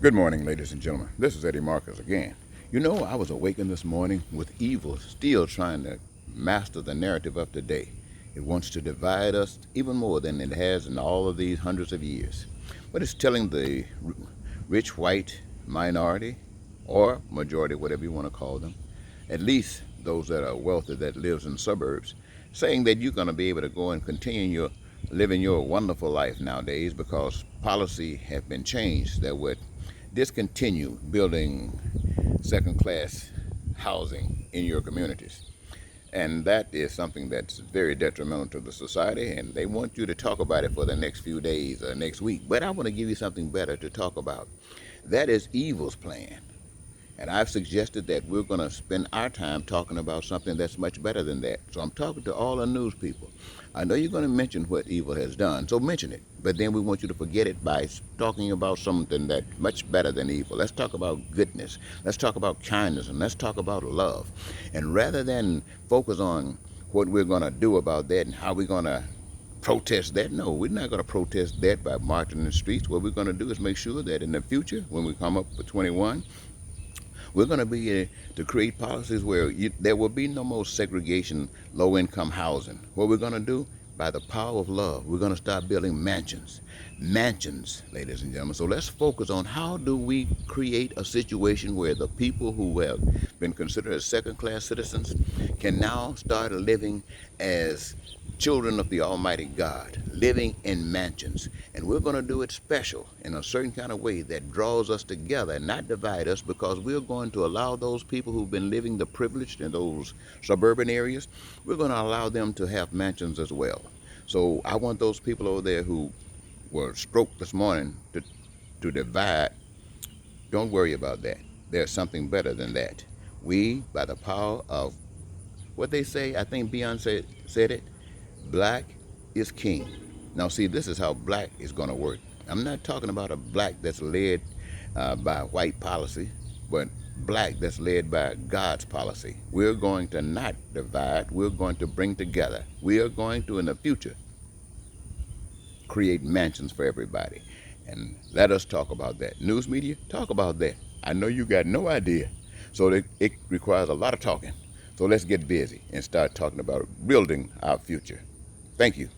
Good morning, ladies and gentlemen. This is Eddie Marcus again. You know, I was awakened this morning with evil still trying to master the narrative of today. It wants to divide us even more than it has in all of these hundreds of years. But it's telling the rich white minority or majority, whatever you want to call them, at least those that are wealthy that lives in suburbs, saying that you're going to be able to go and continue living your wonderful life nowadays because policy have been changed that would discontinue building second class housing in your communities. And that is something that's very detrimental to the society, and they want you to talk about it for the next few days or next week. But I want to give you something better to talk about. That is evil's plan. And I've suggested that we're going to spend our time talking about something that's much better than that. So I'm talking to all the news people. I know you're going to mention what evil has done, so mention it. But then we want you to forget it by talking about something that's much better than evil. Let's talk about goodness. Let's talk about kindness, and let's talk about love. And rather than focus on what we're going to do about that and how we're going to protest that. No, we're not going to protest that by marching in the streets. What we're going to do is make sure that in the future, when we come up with 21, we're going to be to create policies where there will be no more segregation, low-income housing. What we're going to do, by the power of love, we're going to start building mansions. Mansions, ladies and gentlemen. So let's focus on how do we create a situation where the people who have been considered as second-class citizens can now start living as children of the Almighty God, living in mansions. And we're going to do it special in a certain kind of way that draws us together and not divide us, because we're going to allow those people who've been living the privileged in those suburban areas, we're going to allow them to have mansions as well. So I want those people over there who were stroked this morning to divide. Don't worry about that. There's something better than that. We, by the power of what they say, I think Beyonce said it, black is king. Now, see, this is how black is going to work. I'm not talking about a black that's led by white policy, but black that's led by God's policy. We're going to not divide. We're going to bring together. We are going to, in the future, create mansions for everybody. And let us talk about that. News media, talk about that. I know you got no idea. So it requires a lot of talking. So let's get busy and start talking about building our future. Thank you.